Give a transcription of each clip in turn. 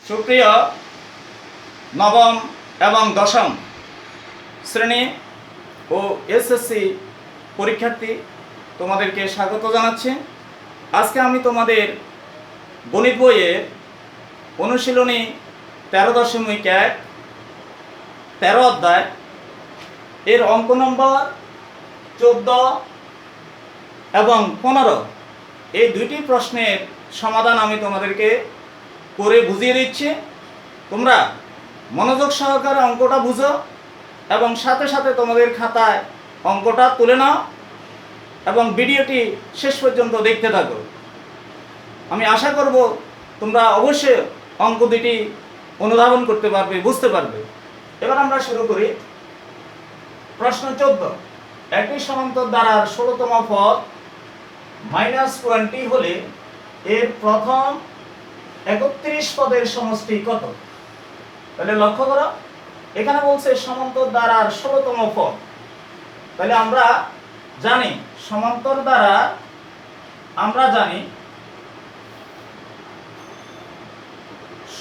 সুপ্রিয় নবম এবং দশম শ্রেণী ও এসএসসি পরীক্ষার্থী, তোমাদেরকে স্বাগত জানাচ্ছি। আজকে আমি তোমাদের গণিত বইয়ের অনুশীলনী 13.1 13 অধ্যায় এর অঙ্ক নম্বর 14 এবং 15 এই দুইটি প্রশ্নের সমাধান আমি তোমাদেরকে করে বুঝিয়ে দিচ্ছি। তোমরা মনোযোগ সহকারে অঙ্কটা বুঝো এবং সাথে সাথে তোমাদের খাতায় অঙ্কটা তুলে নাও এবং ভিডিওটি শেষ পর্যন্ত দেখতে থাকো। আমি আশা করব তোমরা অবশ্যই অঙ্ক দুটি অনুধাবন করতে পারবে, বুঝতে পারবে। এবার আমরা শুরু করি। প্রশ্ন 14, একটি সমান্তর দ্বারার 16তম পদ -20 হলে এর প্রথম 31 পদের সমষ্টি কত? তাহলে লক্ষ্য করো, এখানে বলছে সমান্তর দ্বারার 16তম পদ। তাহলে আমরা জানি সমান্তর দ্বারা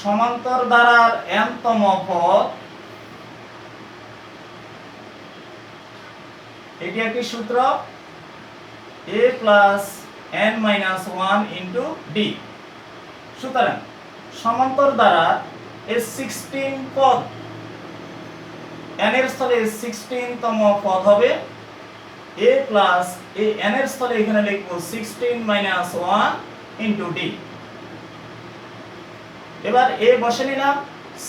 সমান্তর দ্বারার n-তম পদ, এটি একটি সূত্র a + n-1 * d। সুতরাং সমান্তর দ্বারা এর 16 পদ, n এর স্থলে 16তম পদ হবে a + n এর স্থলে এখানে লিখব 16 - 1 * d। এবার a বসে নিলাম,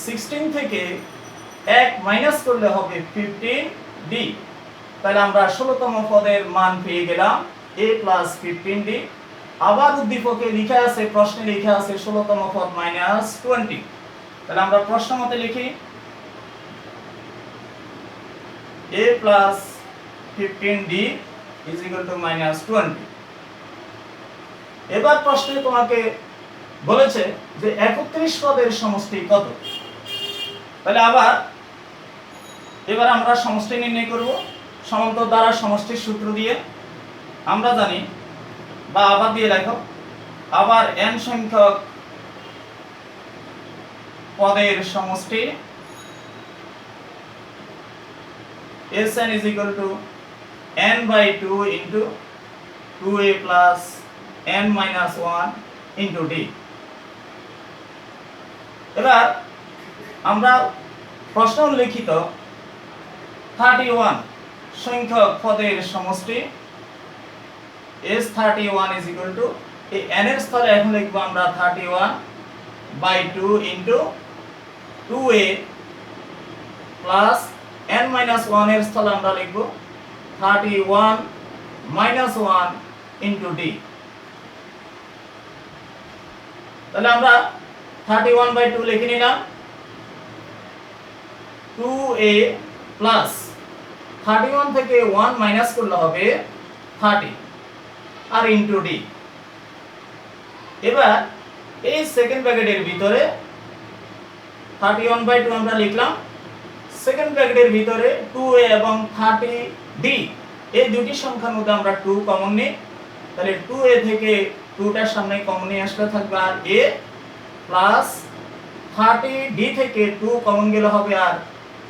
16 থেকে 1 মাইনাস করলে হবে 15d। তাহলে আমরা 16তম পদের মান পেয়ে গেলাম a + 15d। আবার উদ্দীপকে লেখা আছে, প্রশ্নে লেখা আছে 16তম পদ -20। তাহলে আমরা প্রশ্ন মতে লিখি a + 15d = -20। এবার প্রশ্নে তোমাকে বলেছে যে 31 পদের সমষ্টি কত। তাহলে এবার আমরা সমষ্টি নির্ণয় করব সমান্তর দ্বারা সমষ্টির সূত্র দিয়ে। আমরা জানি, বা আবার দিয়ে লেখো, আবার n সংখ্যক পদের সমষ্টি Sn = n/2 * 2a + n-1 * d। এবার আমরা প্রশ্ন উল্লেখিত 31 সংখ্যক পদের সমষ্টি S31 = এই n এর স্থলে এখন লিখব আমরা 31/2 * 2a + n-1 এর স্থলে আমরা লিখব 31 - 1 * d। তাহলে আমরা 31/2 লিখে নিলাম, 2a প্লাস 31 থেকে 1 মাইনাস করলে হবে 30 আর ইনটু d। এবার এই সেকেন্ড ব্র্যাকেটের ভিতরে 31/2 আমরা লিখলাম, সেকেন্ড ব্র্যাকেটের ভিতরে 2a এবং 30d এই দুটি সংখ্যার মধ্যে আমরা 2 কমন নিই। তাহলে 2a থেকে 2টার সামনে কমন নিয়ে আসলে থাকবে আর a প্লাস 30d থেকে 2 কমন গেলে হবে আর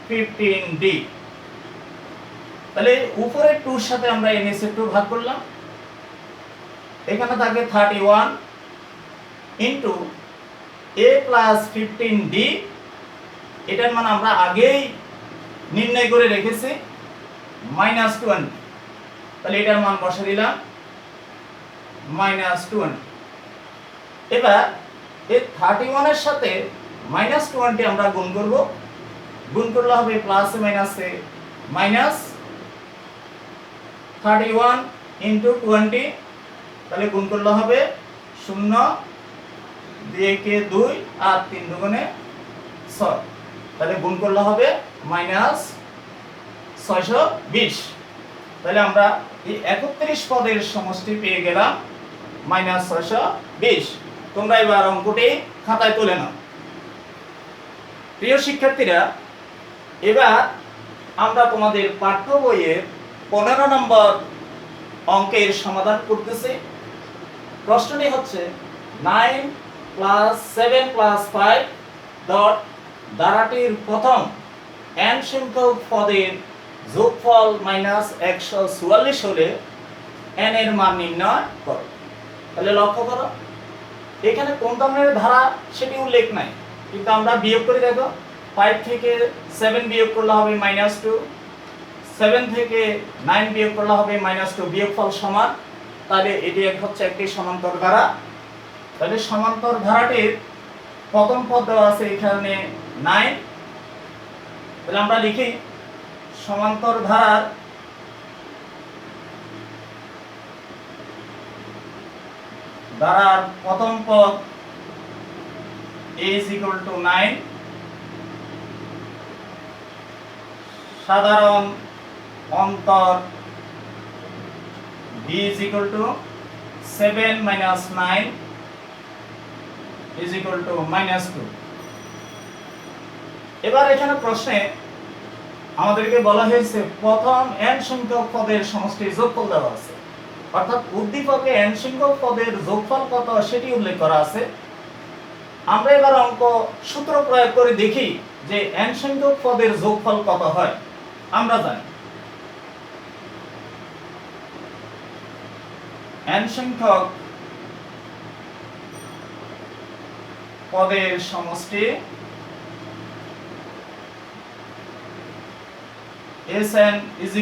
15d। তাহলে উপরে 2 এর সাথে আমরা ns এর 2 ভাগ করলাম, এখানে থাকে 31 ইনটু a + 15d। এটার মান আমরা আগেই নির্ণয় করে রেখেছি -20। তাহলে এটার মান বসে দিলাম -20। এবার এই 31 এর সাথে -20 আমরা গুণ করব, গুণ করলে হবে প্লাসে মাইনাসে -31 * 20। তাহলে গুণ করলে হবে 0, 2 কে 2 আর 3 দুগুণে 6। তাহলে গুণ করলে হবে -620। তাহলে আমরা এই 31 পদের সমষ্টি পেয়ে গেলাম -620। তোমরা এবার অঙ্কটি খাতায় তুলে নাও। প্রিয় শিক্ষার্থীরা, এবার আমরা তোমাদের পাঠ্য বইয়ের 15 নম্বর অঙ্কের সমাধান করতেছি। প্রশ্নটি হচ্ছে 9 + 7 + 5 ডট ধারাটির প্রথম n সংখ্যক পদের যোগফল মাইনাস 144 হলে n এর মান নির্ণয় করো। তাহলে লক্ষ্য করো এখানে কোন ধরনের ধারা সেটি উল্লেখ নাই, কিন্তু আমরা বিয়োগ করে দেখো 5 থেকে 7 বিয়োগ করলে হবে -2, 7 থেকে 9 বিয়োগ করলে হবে -2, বিয়োগফল সমান। তাহলে এটি হচ্ছে একটি সমান্তর ধারা। তাহলে সমান্তর ধারাটির প্রথম পদ দেওয়া আছে এখানে 9। তাহলে আমরা লিখি সমান্তর ধারার প্রথম পদ a = 9, সাধারণ অন্তর b = 7 - 9 = -2। এবার এখানে প্রশ্নে আমাদেরকে বলা হয়েছে প্রথম n সংখ্যক পদের সমষ্টির যোগফল দেওয়া আছে, অর্থাৎ উদ্দীপকে n সংখ্যক পদের যোগফল কত সেটি উল্লেখ করা আছে। আমরা এবার অঙ্ক সূত্র প্রয়োগ করে দেখি যে n সংখ্যক পদের যোগফল কত হয়। আমরা জানি n সংখ্যক পদের সমষ্টি Sn =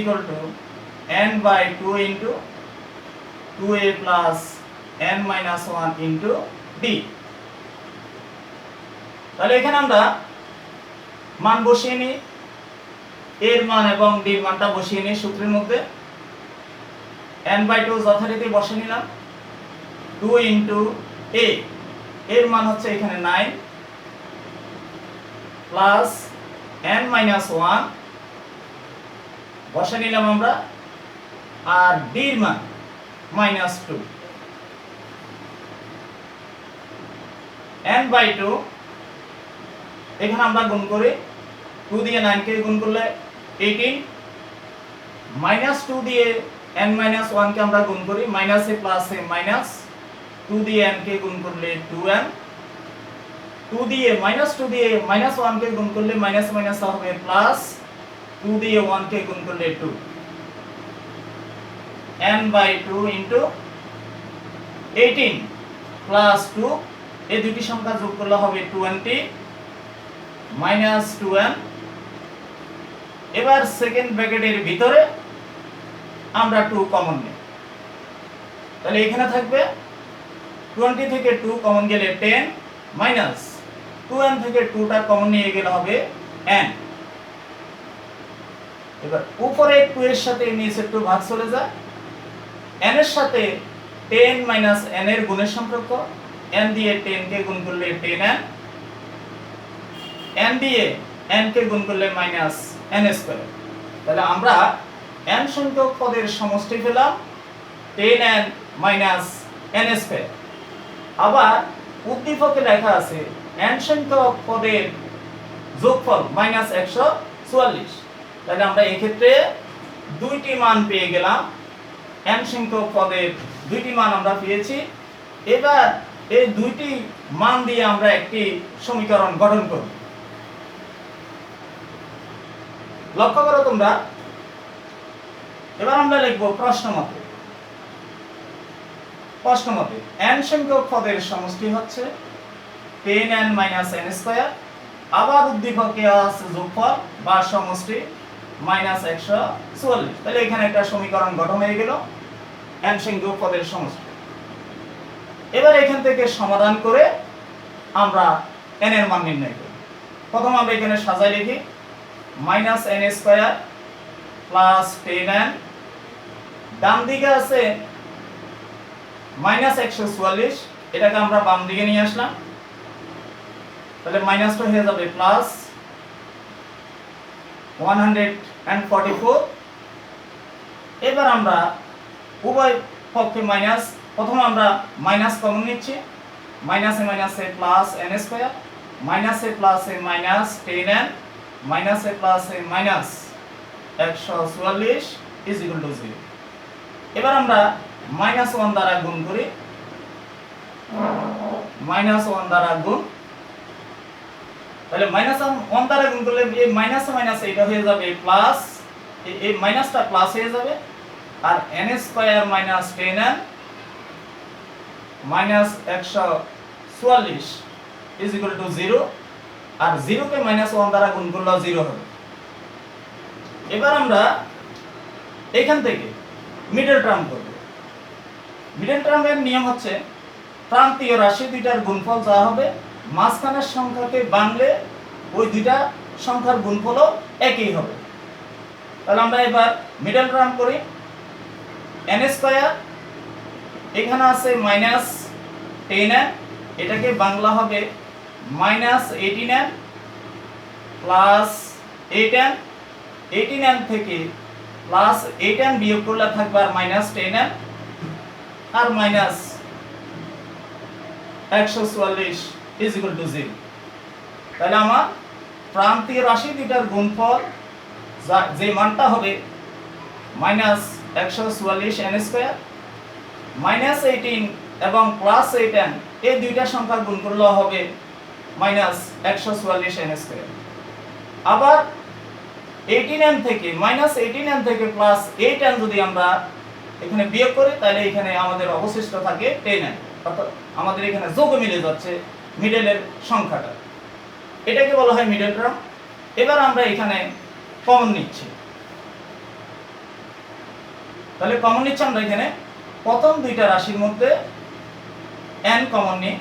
n/2 * 2a + n - 1 * d। তাহলে এখানে আমরা মান বসিয়ে নিই, এর মান এবং d এর মানটা বসিয়ে নিই সূত্রের মধ্যে। n/2 যথারীতি বসিয়ে নিলাম, 2 * a এর মান হচ্ছে এখানে 9 প্লাস n - 1 বসে নিলাম আমরা, আর d এর মান -2। n/2 এখানে আমরা গুণ করি, 2 দিয়ে 9 কে গুণ করলে 18, -2 দিয়ে n - 1 কে আমরা গুণ করি, মাইনাস এ প্লাস এ মাইনাস, 2 দিয়ে n কে গুণ করলে 2n, 2 দিয়ে -2 দিয়ে -1 কে গুণ করলে মাইনাস মাইনাস হবে প্লাস, 2 দিয়ে 1 কে গুণ করলে 2, n/2 * 18 প্লাস 2, এই দুটি সংখ্যা যোগ করলে হবে 20 -2n। এবার সেকেন্ড ব্র্যাকেটের ভিতরে আমরা 2 কমন নিই, তাহলে এখানে থাকবে 20 থেকে 2 কমন গেলে 10 মাইনাস 2n থেকে 2টা কমন নিয়ে গেলে হবে n। এবার উপরে 2 এর সাথে নিচে 2 ভাগ চলে যায়, n এর সাথে 10 - n এর গুণের সম্পর্ক, n দিয়ে 10 কে গুণ করলে 10n, n দিয়ে n কে গুণ করলে -n²। তাহলে আমরা n সংখ্যক পদের সমষ্টি পেলাম 10n - n²। আবার উদ্দীপকে লেখা আছে n সংখ্যক পদের যোগফল -144। তাহলে আমরা এই ক্ষেত্রে দুইটি মান পেয়ে গেলাম, n সংখ্যক পদের দুইটি মান আমরা পেয়েছি। এবার এই দুইটি মান দিয়ে আমরা একটি সমীকরণ গঠন করব। লক্ষ্য করো তোমরা, এবার আমরা লিখব প্রশ্নমতে n সংখ্যক পদের সমষ্টি হচ্ছে 10n - n², আবার উদ্দীপকে আছে যোগফল বা সমষ্টি -144। তাহলে এখানে একটা সমীকরণ গঠন হয়ে গেল n সংখ্যক পদের সমষ্টি। এবার এখান থেকে সমাধান করে আমরা n এর মান নির্ণয় করি। প্রথম আমরা এখানে সাজাই লিখি -n² প্লাস 10n, ডান দিকে আছে -144, এটাকে আমরা বাম দিকে নিয়ে আসলাম, তাহলে মাইনাসটা হয়ে যাবে প্লাস 144। এবার আমরা উভয় পক্ষে মাইনাস, প্রথমে আমরা মাইনাস কমন নিচ্ছি, মাইনাসে মাইনাসে প্লাস n², মাইনাসে প্লাসে মাইনাস 10n, মাইনাসে প্লাসে মাইনাস 144 = 0। এবার আমরা -1 দ্বারা গুণ করি, -1 দ্বারা গুণ, তাহলে -1 দ্বারা গুণ করলে এই মাইনাসে মাইনাসে এটা হয়ে যাবে প্লাস, এই মাইনাসটা প্লাস হয়ে যাবে, আর n square minus 10n minus 144 is equal to 0, আর 0 কে -1 দ্বারা গুণ করলে 0 হবে। এবার আমরা এখান থেকে মিডল টার্ম করব। মিডল টার্মের নিয়ম হচ্ছে প্রান্তীয় রাশি দুইটার গুণফল যা হবে মাঝখানের সংখ্যাকে বাংলে ওই দুইটা সংখ্যার গুণফলও একই হবে। তাহলে আমরা এবার মিডল টার্ম করি। n স্কয়ার এখানে আছে -10n, এটাকে বাংলা হবে -18n প্লাস 8n, 18n থেকে প্লাস 8n বিয়োগ করলে থাকবে আর -10n আর মাইনাস 144 ইজ ইকুয়াল টু 0। তাহলে আমার প্রান্তীয় রাশি দুইটার গুণফল যে মানটা হবে -144 n স্কয়ার, -18 এবং প্লাস 8n এই দুইটা সংখ্যা গুণ করলে হবে -144 n স্কয়ার। আবার 18n থেকে -18n থেকে প্লাস 8n যদি আমরা এখানে বিয়োগ করি তাহলে এখানে আমাদের অবশিষ্ট থাকে 10n, অর্থাৎ আমাদের এখানে যোগ মিলে যাচ্ছে মিডলের সংখ্যাটা, এটাকে বলা হয় মিডল টার্ম। এবার আমরা এখানে কমন নিচ্ছি। তাহলে কমন নিচ্ছি আমরা এখানে প্রথম দুইটা রাশির মধ্যে n কমন নিই,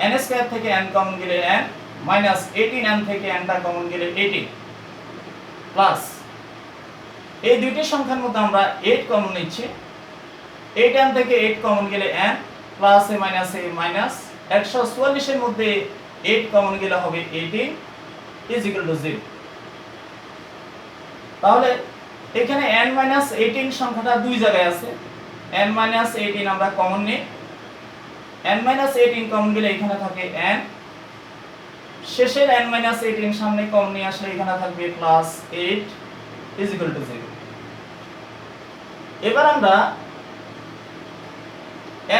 n স্কয়ার থেকে n কমন গেলে n, -18n থেকে n টা কমন গেলে 18 প্লাস এই দুইটি সংখ্যার মধ্যে আমরা 8 কমন নিচ্ছি, 8n থেকে 8 কমন গেলে n প্লাস এ মাইনাস 144 এর মধ্যে 8 কমন গেলে হবে 18 ইজ ইকুয়াল টু 0। তাহলে এখানে n-18 সংখ্যাটা দুই জায়গায় আছে, n-18 আমরা কমন নিই, n-18 কমন গেলে এখানে থাকে n, শেষের n-18 সামনে কমন নিয়ে আসলে এখানে থাকবে প্লাস 8 ইজ ইকুয়াল টু 0। এবার আমরা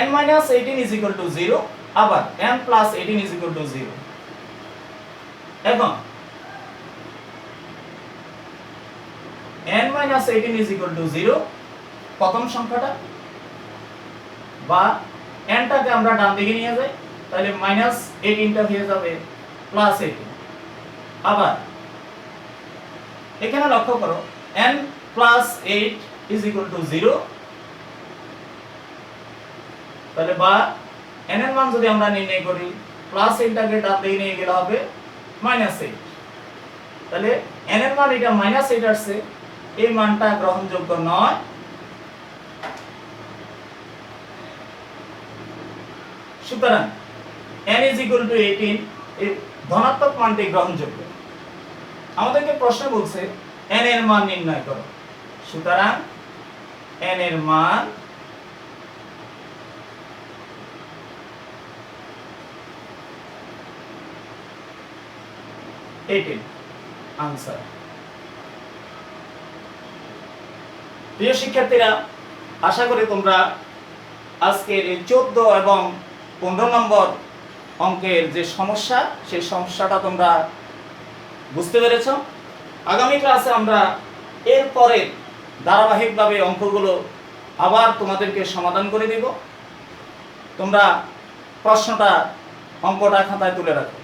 n-18 ইজ ইকুয়াল টু 0, আবার n plus 18 is equal to 0। এখন n-18 ইজ ইকুয়াল টু 0 প্রথম সংখ্যাটা, বা n টাকে আমরা ডান দিকে নিয়ে যাই, তাহলে -18 টা হয়ে যাবে +18। আবার এখানে লক্ষ্য করো n plus 8 is equal to 0, তাহলে বা n এর মান যদি আমরা নির্ণয় করি +8 টাকে ডান দিকে নিয়ে গেলে হবে -8, তাহলে n এর মান এটা -8 আসছে, এই মানটা গ্রহণযোগ্য নয়। সুতরাং n ইজ ইকুয়াল টু 18 এই ধনাত্মক মানটি গ্রহণযোগ্য। আমাদেরকে প্রশ্ন বলছে n এর মান নির্ণয় করো, সুতরাং n এর মান आंसर। প্রিয় শিক্ষার্থীরা, আশা করি তোমরা আজকের 14 এবং 15 নম্বর অঙ্কের যে সমস্যা সেই সমস্যাটা তোমরা বুঝতে পেরেছো। আগামী ক্লাসে আমরা এরপরে ধারাবাহিকভাবে অঙ্কগুলো আবার তোমাদেরকে সমাধান করে দেব। তোমরা প্রশ্নটা অঙ্কটা খাতায় তুলে রাখো।